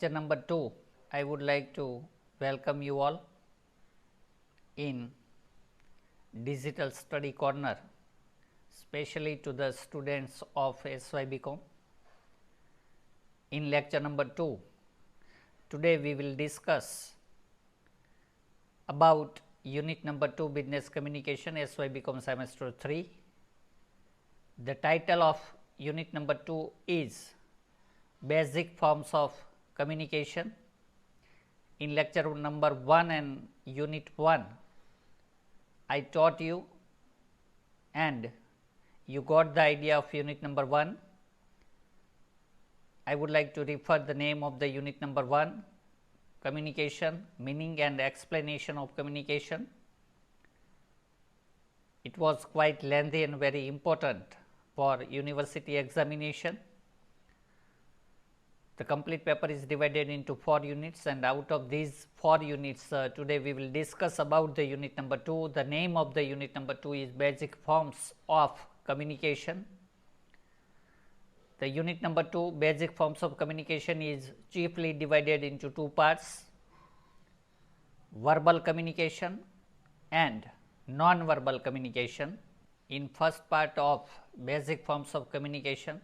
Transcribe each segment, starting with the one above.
lecture number 2, I would like to welcome you all in Digital Study Corner, especially to the students of SYBCom. In lecture number 2, today we will discuss about unit number 2 business communication SYBCom semester 3. The title of unit number 2 is basic forms of communication. In lecture number 1 and unit 1, I taught you and you got the idea of unit number 1. I would like to refer the name of the unit number 1, communication, meaning and explanation of communication. It was quite lengthy and very important for university examination. The complete paper is divided into 4 units, and out of these 4 units today we will discuss about the unit number 2. The name of the unit number 2 is basic forms of communication. The unit number 2 basic forms of communication is chiefly divided into 2 parts: verbal communication and non-verbal communication. In first part of basic forms of communication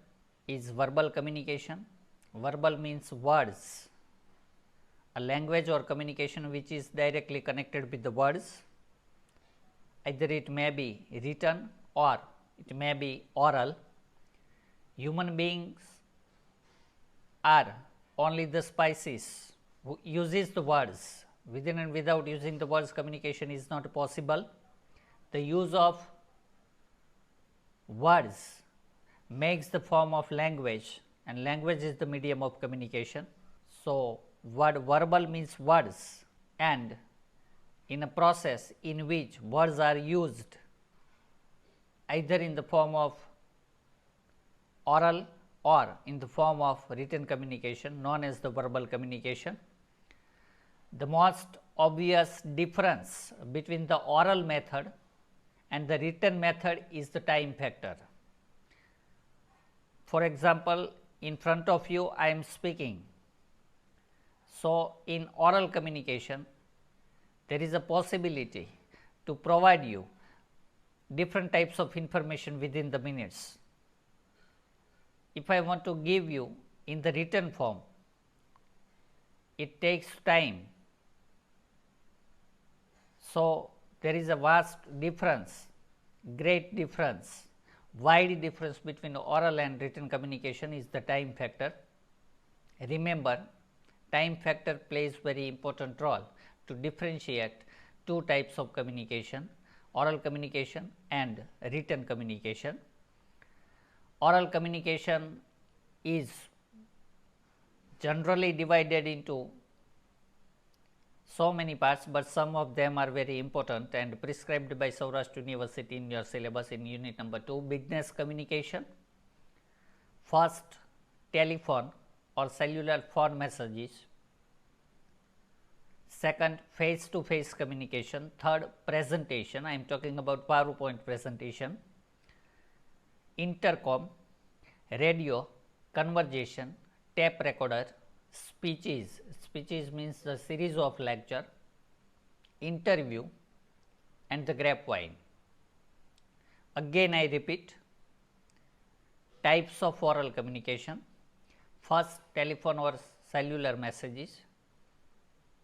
is verbal communication. Verbal means words, a language or communication which is directly connected with the words. Either it may be written or it may be oral. Human beings are only the species who uses the words. Within and without using the words, communication is not possible. The use of words makes the form of language, and language is the medium of communication. So, verbal means words, and in a process in which words are used either in the form of oral or in the form of written communication, known as the verbal communication. The most obvious difference between the oral method and the written method is the time factor. For example, in front of you I am speaking. So, in oral communication there is a possibility to provide you different types of information within the minutes. If I want to give you in the written form, it takes time. So, there is a vast difference, great difference, wide difference between oral and written communication is the time factor. Remember, time factor plays very important role to differentiate 2 types of communication, oral communication and written communication. Oral communication is generally divided into so many parts, but some of them are very important and prescribed by Saurashtra University in your syllabus in unit number 2. Business communication, first telephone or cellular phone messages, second face to face communication, third presentation, I am talking about PowerPoint presentation, intercom, radio, conversation, tape recorder, speeches, speeches means the series of lecture, interview and the grapevine. Again I repeat, types of oral communication, first telephone or cellular messages.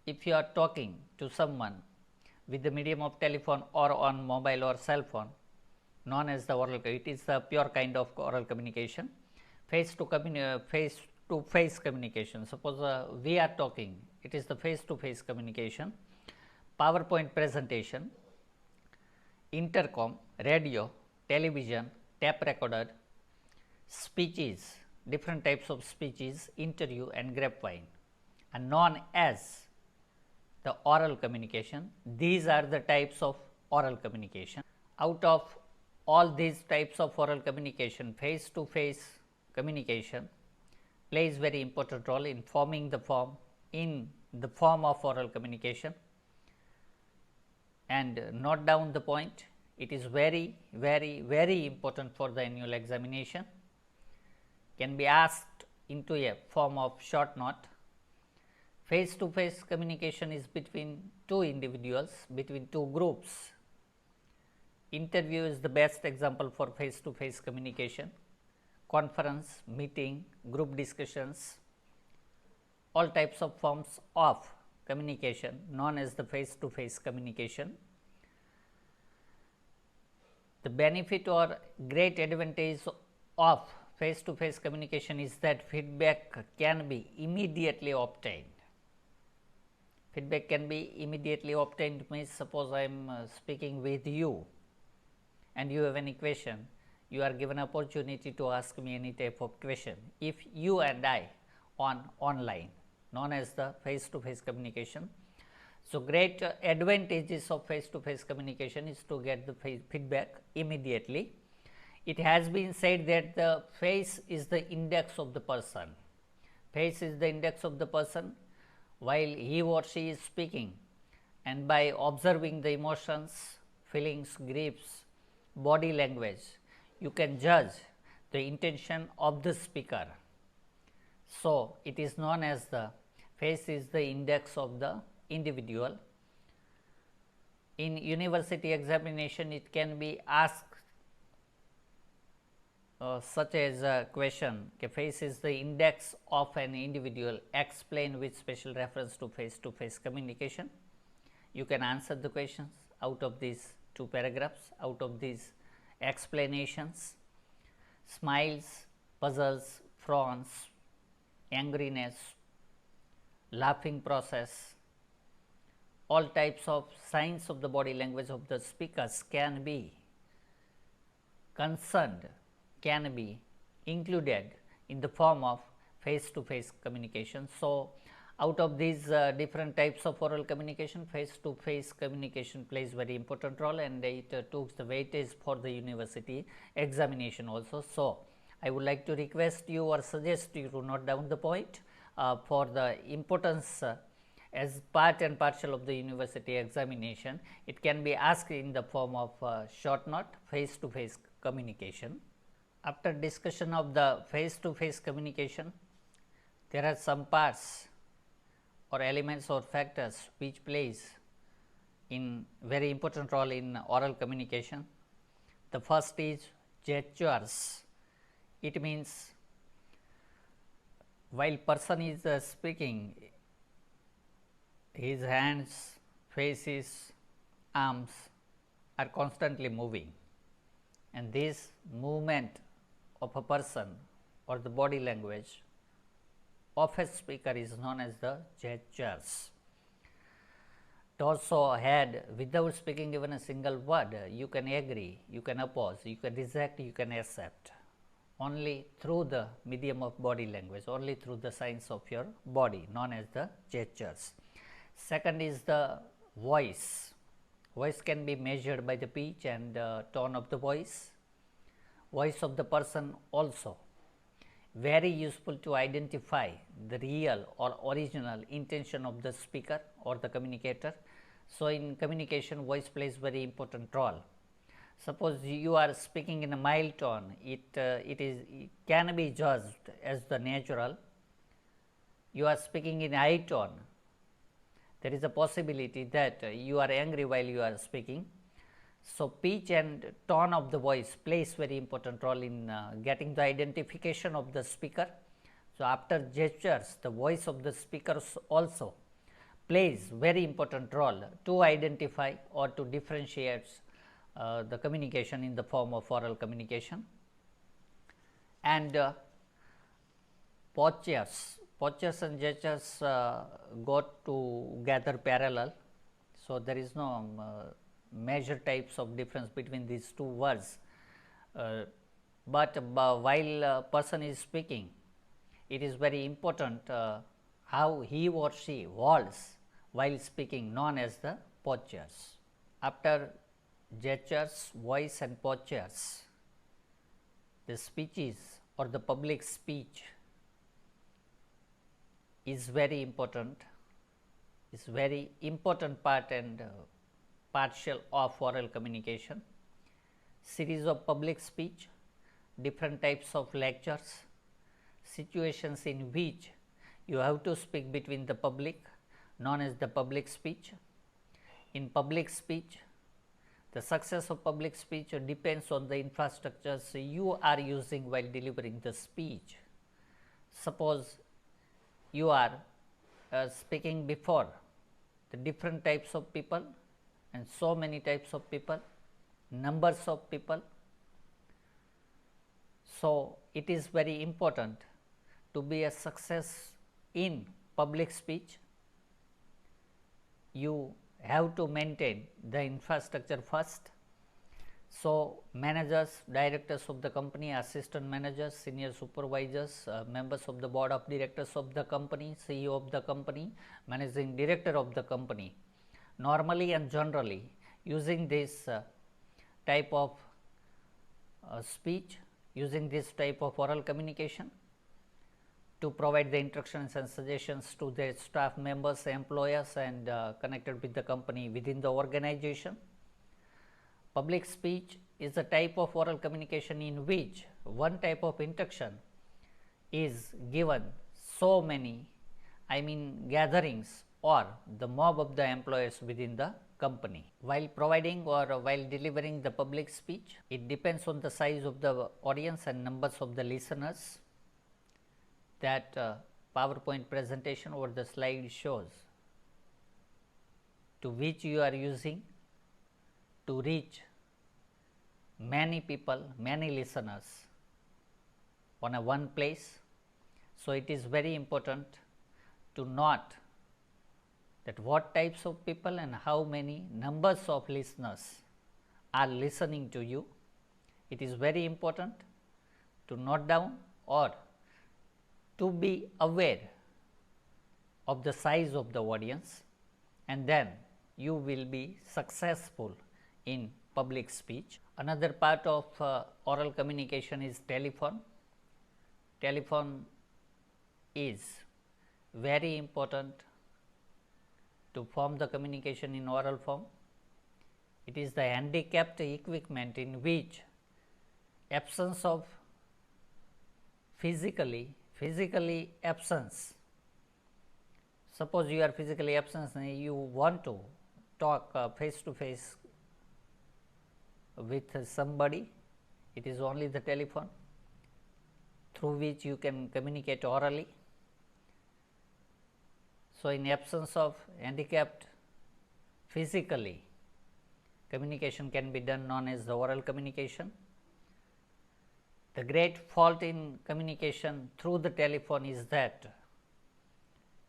If you are talking to someone with the medium of telephone or on mobile or cell phone, known as the oral, it is a pure kind of oral communication. Face to face communication, suppose we are talking, it is the face to face communication. PowerPoint presentation, intercom, radio, television, tape recorder, speeches, different types of speeches, interview and grapevine are known as the oral communication. These are the types of oral communication. Out of all these types of oral communication, face to face communication plays very important role in forming the form in the form of oral communication. And note down the point, it is very important for the annual examination, can be asked into a form of short note. Face to face communication is between two individuals, between two groups. Interview is the best example for face to face communication. Conference, meeting, group discussions, all types of forms of communication known as the face to face communication. The benefit or great advantage of face to face communication is that feedback can be immediately obtained. Feedback can be immediately obtained means, suppose I am speaking with you and you have an equation, you are given opportunity to ask me any type of question. If you and I on online, known as the face to face communication. So, great advantages of face to face communication is to get the feedback immediately. It has been said that the face is the index of the person. Face is the index of the person while he or she is speaking, and by observing the emotions, feelings, griefs, body language, you can judge the intention of the speaker. So, it is known as the face is the index of the individual. In university examination, it can be asked such as a question, face is the index of an individual, explain with special reference to face communication. You can answer the questions out of these two paragraphs, out of these explanations. Smiles, puzzles, frowns, angriness, laughing process, all types of signs of the body language of the speakers can be concerned, can be included in the form of face to face communication. So, out of these different types of oral communication, face to face communication plays very important role, and it took the weightage for the university examination also. So, I would like to request you or suggest you to note down the point for the importance as part and parcel of the university examination. It can be asked in the form of short note, face to face communication. After discussion of the face to face communication, there are some parts or elements or factors which plays in very important role in oral communication. The first is gestures. It means while person is speaking, his hands, faces, arms are constantly moving, and this movement of a person or the body language of a speaker is known as the gestures. Torso, head, without speaking even a single word, you can agree, you can oppose, you can reject, you can accept, only through the medium of body language, only through the signs of your body, known as the gestures. Second is the voice. Voice can be measured by the pitch and tone of the voice. Voice of the person also very useful to identify the real or original intention of the speaker or the communicator. So, in communication, voice plays very important role. Suppose you are speaking in a mild tone, it can be judged as the natural. You are speaking in high tone, there is a possibility that you are angry while you are speaking. So, pitch and tone of the voice plays very important role in getting the identification of the speaker. So, after gestures, the voice of the speakers also plays very important role to identify or to differentiate the communication in the form of oral communication. And postures and gestures go together parallel. So, there is no major types of difference between these two words, but while a person is speaking, it is very important how he or she holds while speaking, known as the postures. After gestures, voice and postures, the speeches or the public speech is very important, is very important part and partial of oral communication. Series of public speech, different types of lectures, situations in which You have to speak between the public, known as the public speech. In public speech, the success of public speech depends on the infrastructures you are using while delivering the speech. Suppose you are speaking before the different types of people and so many types of people, numbers of people. So, it is very important to be a success in public speech. You have to maintain the infrastructure first. So, managers, directors of the company, assistant managers, senior supervisors, members of the board of directors of the company, CEO of the company, managing director of the company, normally and generally using this type of speech, using this type of oral communication to provide the instructions and suggestions to their staff members, employers, and connected with the company within the organization. Public speech is a type of oral communication in which one type of instruction is given so many, gatherings or the mob of the employees within the company. While providing or while delivering the public speech, it depends on the size of the audience and numbers of the listeners that PowerPoint presentation or the slide shows, to which you are using to reach many people, many listeners on a one place. So, it is very important to note that what types of people and how many numbers of listeners are listening to you. It is very important to note down or to be aware of the size of the audience, and then you will be successful in public speech. Another part of oral communication is telephone. Telephone is very important to form the communication in oral form. It is the handicapped equipment in which absence of physically absence. Suppose you are physically absent and you want to talk face to face with somebody, it is only the telephone through which you can communicate orally. So, in absence of handicapped physically, communication can be done known as the oral communication. The great fault in communication through the telephone is that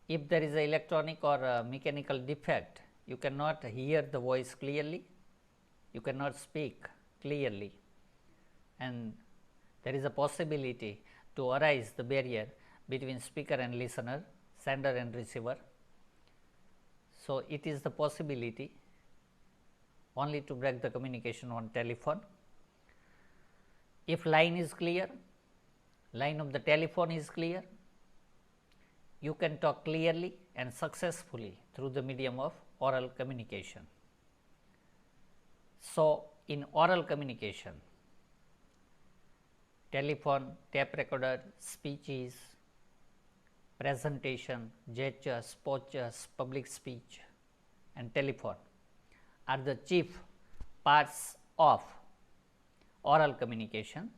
if there is an electronic or a mechanical defect, you cannot hear the voice clearly, you cannot speak clearly, and there is a possibility to arise the barrier between speaker and listener, sender and receiver. So, it is the possibility only to break the communication on telephone. If line is clear, line of the telephone is clear, you can talk clearly and successfully through the medium of oral communication. So, in oral communication, telephone, tape recorder, speeches, presentation, gestures, postures, public speech and telephone are the chief parts of oral communication.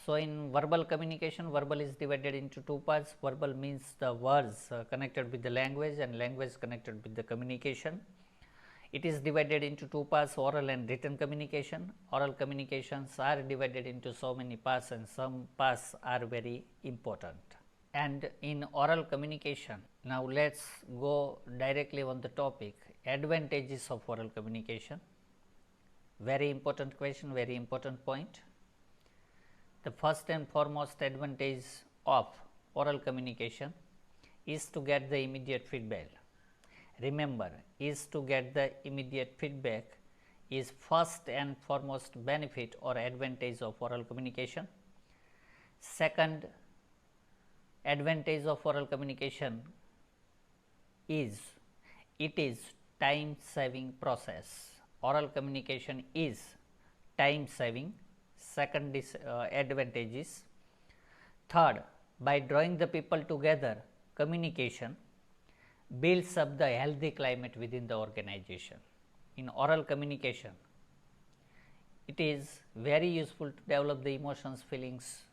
So, in verbal communication, verbal is divided into two parts. Verbal means the words connected with the language, and language connected with the communication. It is divided into two parts, oral and written communication. Oral communications are divided into so many parts, and some parts are very important. And in oral communication, now let us go directly on the topic, advantages of oral communication. Very important question, very important point. The first and foremost advantage of oral communication is to get the immediate feedback. Remember, is to get the immediate feedback is first and foremost benefit or advantage of oral communication. Second advantage of oral communication is it is time saving process. Oral communication is time saving. Second advantage is. Third, by drawing the people together communication builds up the healthy climate within the organization. In oral communication, it is very useful to develop the emotions, feelings,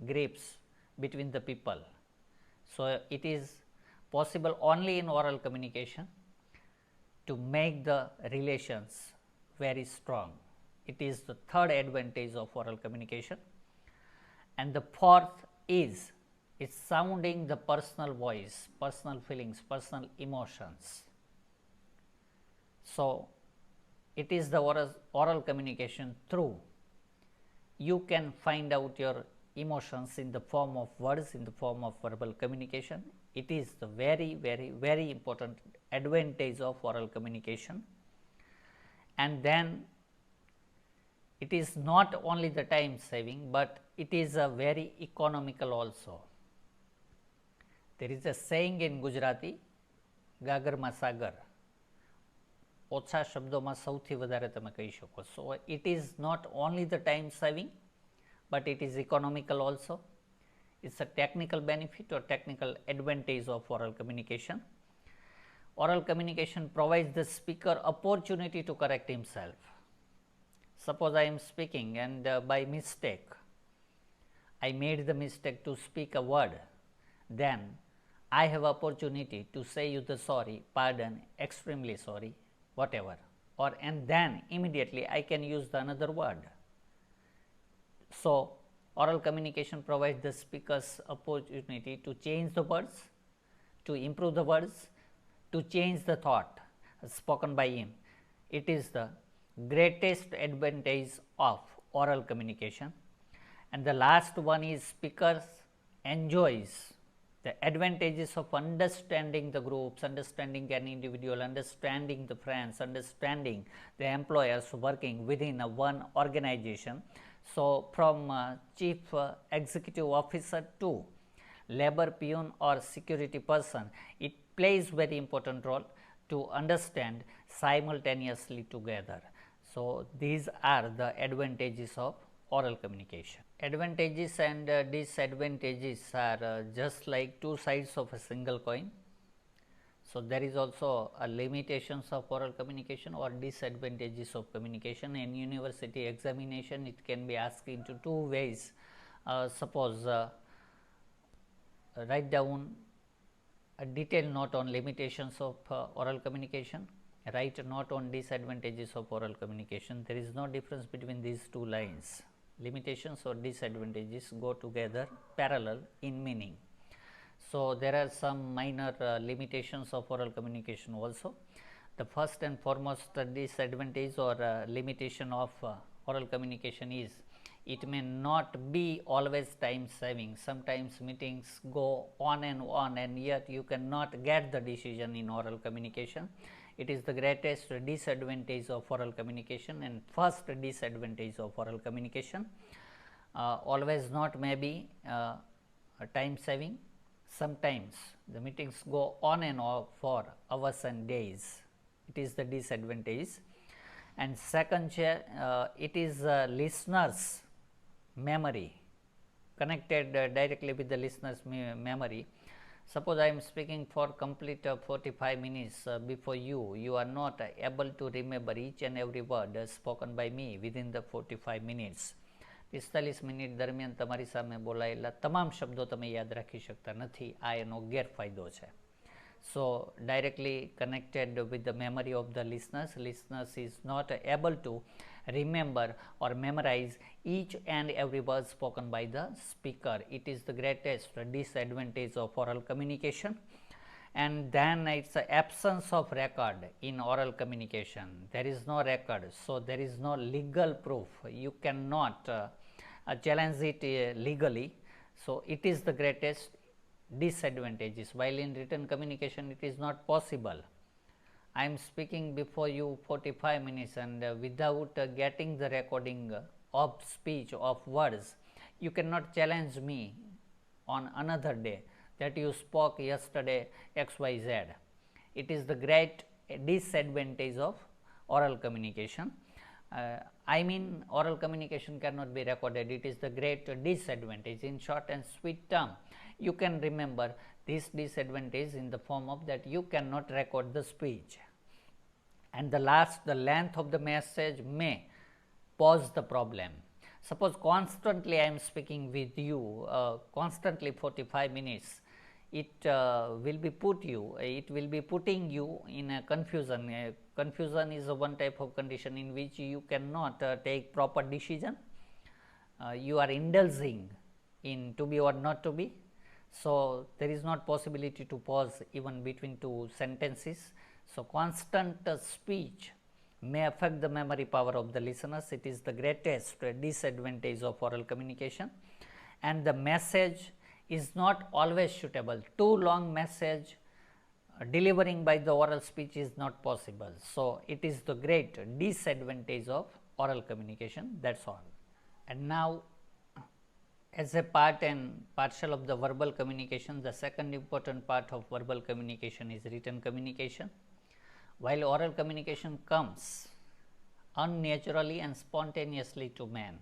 grips between the people. So, it is possible only in oral communication to make the relations very strong. It is the third advantage of oral communication. And the fourth is it's sounding the personal voice, personal feelings, personal emotions. So, it is the oral communication through you can find out your emotions in the form of words, in the form of verbal communication. It is the very important advantage of oral communication. And then it is not only the time saving, but it is a very economical also. There is a saying in Gujarati, ગાગર માં સાગર, ઓછા શબ્દોમાં સૌથી વધારે તમે કહી શકો. So, it is not only the time saving, but it is economical also. It's a technical benefit or technical advantage of oral communication. Oral communication provides the speaker opportunity to correct himself. Suppose I am speaking and by mistake I made the mistake to speak a word, then I have opportunity to say you the sorry, pardon, extremely sorry, whatever, or and then immediately I can use the another word. So, oral communication provides the speaker's opportunity to change the words, to improve the words, to change the thought spoken by him. It is the greatest advantage of oral communication. And the last one is speakers enjoys the advantages of understanding the groups, understanding an individual, understanding the friends, understanding the employers working within a one organization. So, from chief executive officer to labor peon or security person, it plays very important role to understand simultaneously together. So, these are the advantages of oral communication. Advantages and disadvantages are just like two sides of a single coin. So, there is also a limitations of oral communication or disadvantages of communication. In university examination, it can be asked into two ways. Suppose write down a detailed note on limitations of oral communication, write a note on disadvantages of oral communication. There is no difference between these two lines. Limitations or disadvantages go together parallel in meaning. So, there are some minor limitations of oral communication also. The first and foremost disadvantage or limitation of oral communication is it may not be always time saving. Sometimes meetings go on and yet you cannot get the decision in oral communication. It is the greatest disadvantage of oral communication. And first disadvantage of oral communication, always not maybe time saving. Sometimes the meetings go on and off for hours and days. It is the disadvantage. And second, it is listeners memory, connected directly with the listener's memory. Suppose I am speaking for complete 45 minutes before you, you are not able to remember each and every word spoken by me within the 45 minutes. 45 minute દરમિયાન તમારી સામે બોલાયેલા તમામ શબ્દો તમે યાદ રાખી શકતા નથી. આ એનો ગેરફાયદો છે. So, directly connected with the memory of the listeners is not able to remember or memorize each and every word spoken by the speaker. It is the greatest disadvantage of oral communication. And then it's the absence of record in oral communication. There is no record, so there is no legal proof. You cannot challenge it legally. So, it is the greatest disadvantages. While in written communication it is not possible. I am speaking before you 45 minutes and without getting the recording of speech of words, you cannot challenge me on another day that you spoke yesterday XYZ. It is the great disadvantage of oral communication. I mean oral communication cannot be recorded. It is the great disadvantage. In short and sweet term, you can remember this disadvantage in the form of that you cannot record the speech. And the length of the message may pose the problem. Suppose constantly I am speaking with you, constantly 45 minutes, it will be putting you in a confusion. Confusion is one type of condition in which you cannot take proper decision. You are indulging in to be or not to be. So there is not possibility to pause even between two sentences. So constant speech may affect the memory power of the listeners. It is the greatest disadvantage of oral communication, and the message is not always suitable. Too long message delivering by the oral speech is not possible. So it is the great disadvantage of oral communication. That's all. And now, as a part and parcel of the verbal communication, the second important part of verbal communication is written communication. While oral communication comes unnaturally and spontaneously to man,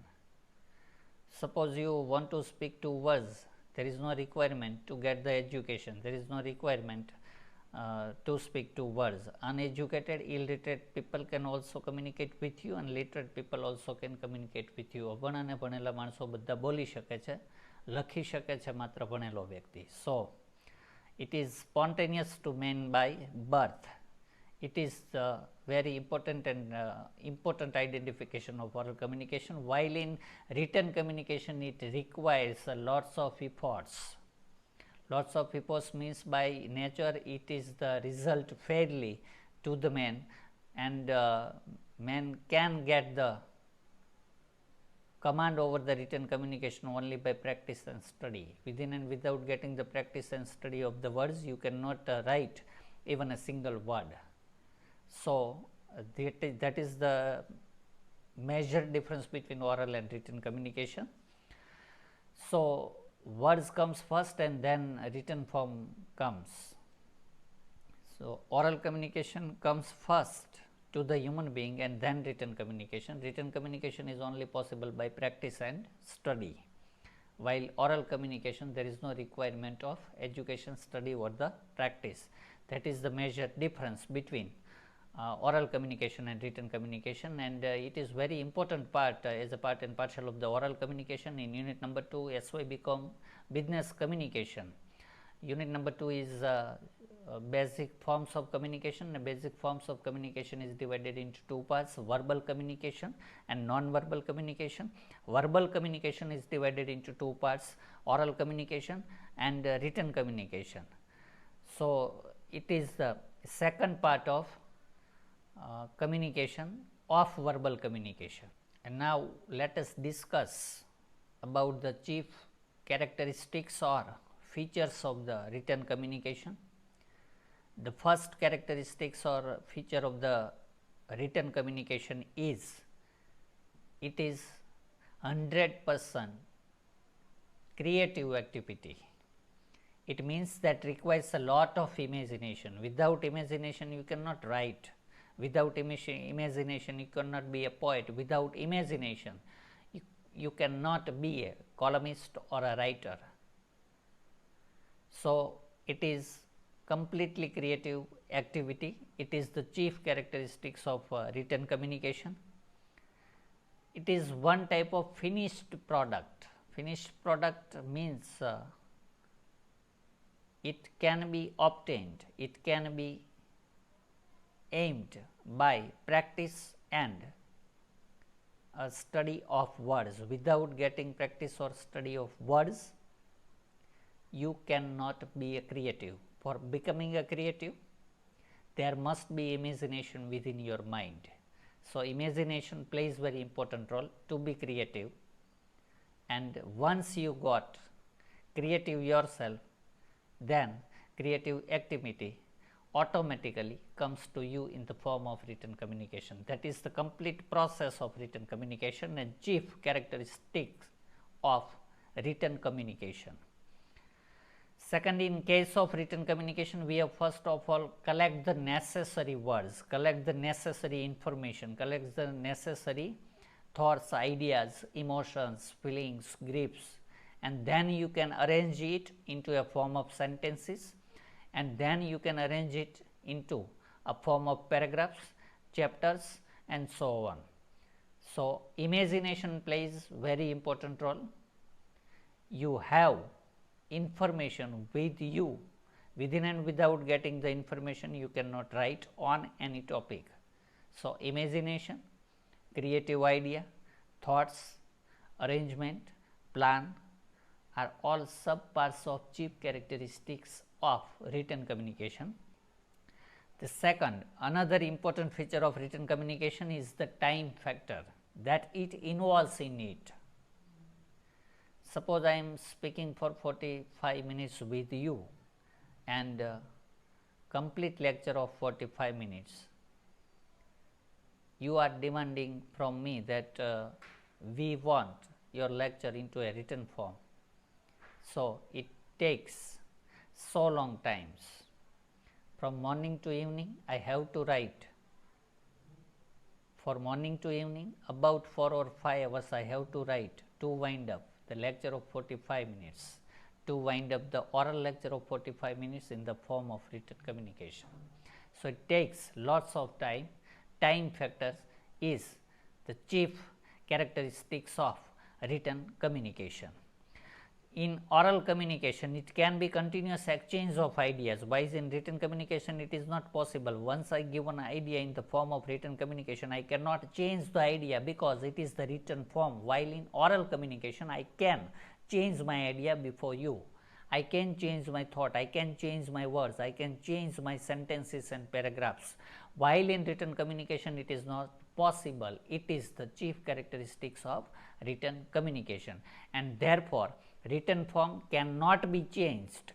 suppose you want to speak to words, there is no requirement to get the education, there is no requirement to speak to words. Uneducated, illiterate people can also communicate with you, and literate people also can communicate with you. અભણ અને ભણેલા માણસો બધા બોલી શકે છે, લખી શકે છે માત્ર ભણેલો વ્યક્તિ. So it is spontaneous to men by birth. It is very important and important identification of oral communication, while in written communication it requires lots of efforts. Lots of efforts means by nature it is the result fairly to the man, and man can get the command over the written communication only by practice and study. Within and without getting the practice and study of the words, you cannot write even a single word. So that is the major difference between oral and written communication. So words comes first and then written form comes. So oral communication comes first to the human being and then written communication. Written communication is only possible by practice and study, while oral communication there is no requirement of education, study or the practice. That is the major difference between oral communication and written communication, and it is very important part as a part and parcel of the oral communication. In unit number 2, SY become business communication. Unit number 2 is basic forms of communication. The basic forms of communication is divided into two parts: verbal communication and non-verbal communication. Verbal communication is divided into two parts: oral communication and written communication. So it is the second part of communication of verbal communication. And now let us discuss about the chief characteristics or features of the written communication. The first characteristics or feature of the written communication is it is 100% creative activity. It means that requires a lot of imagination. Without imagination you cannot write. Without imagination you cannot be a poet. Without imagination you cannot be a columnist or a writer. So it is completely creative activity. It is the chief characteristics of written communication. It is one type of finished product. Finished product means it can be obtained, it can be aimed by practice and a study of words. Without getting practice or study of words, you cannot be a creative. For becoming a creative, there must be imagination within your mind. So imagination plays very important role to be creative, and once you got creative yourself, then creative activity automatically comes to you in the form of written communication. That is the complete process of written communication and chief characteristics of written communication. Second, in case of written communication, we have first of all collect the necessary words, collect the necessary information, collect the necessary thoughts, ideas, emotions, feelings, griefs and then you can arrange it into a form of sentences, and then you can arrange it into a form of paragraphs, chapters, and so on. So, imagination plays very important role. You have information with you, within and without getting the information you cannot write on any topic. So, imagination, creative idea, thoughts, arrangement, plan are all sub parts of chief characteristics of written communication. The second, another important feature of written communication is the time factor that it involves in it. Suppose I am speaking for 45 minutes with you and complete lecture of 45 minutes. You are demanding from me that we want your lecture into a written form. So, it takes so long times. From morning to evening I have to write. For morning to evening about 4 or 5 hours I have to write to wind up the lecture of 45 minutes, to wind up the oral lecture of 45 minutes in the form of written communication. So, it takes lots of time. Time factors is the chief characteristics of written communication. In oral communication, it can be continuous exchange of ideas, while in written communication it is not possible. Once I give an idea in the form of written communication, I cannot change the idea because it is the written form, while in oral communication I can change my idea before you. I can change my thought, I can change my words, I can change my sentences and paragraphs, while in written communication it is not possible. It is the chief characteristics of written communication, and therefore, written form cannot be changed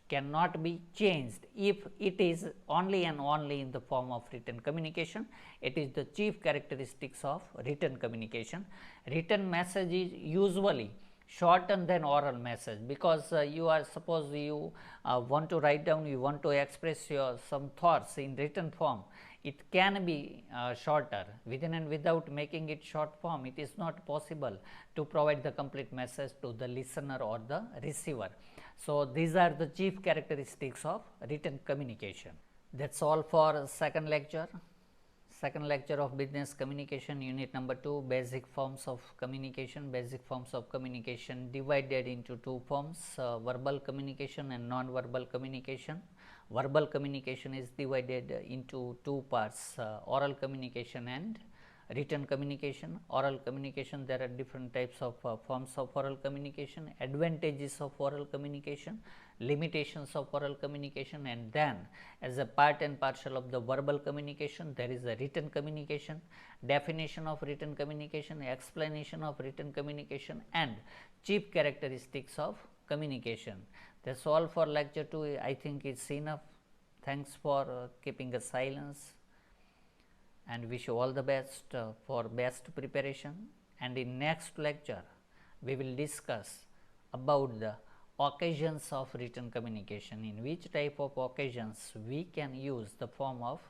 if it is only and only in the form of written communication. It is the chief characteristics of written communication. Written message is usually shorter than oral message, because you are, suppose you want to write down, you want to express your some thoughts in written form, it can be shorter. Within and without making it short form, it is not possible to provide the complete message to the listener or the receiver. So, these are the chief characteristics of written communication. That is all for second lecture of business communication, unit number 2, basic forms of communication. Basic forms of communication divided into two forms, verbal communication and non-verbal communication. Verbal communication is divided into two parts, oral communication and written communication. Oral communication, there are different types of forms of oral communication, advantages of oral communication, limitations of oral communication, and then as a part and parcel of the verbal communication there is a written communication, definition of written communication, explanation of written communication, and chief characteristics of communication. That is all for lecture 2. I think it is enough. Thanks for keeping a silence, and wish you all the best for best preparation. And in next lecture we will discuss about the occasions of written communication, in which type of occasions we can use the form of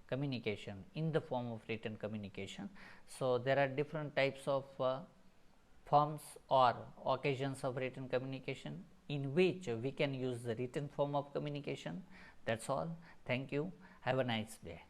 communication in the form of written communication. So, there are different types of forms or occasions of written communication in which we can use the written form of communication. That is all. Thank you. Have a nice day.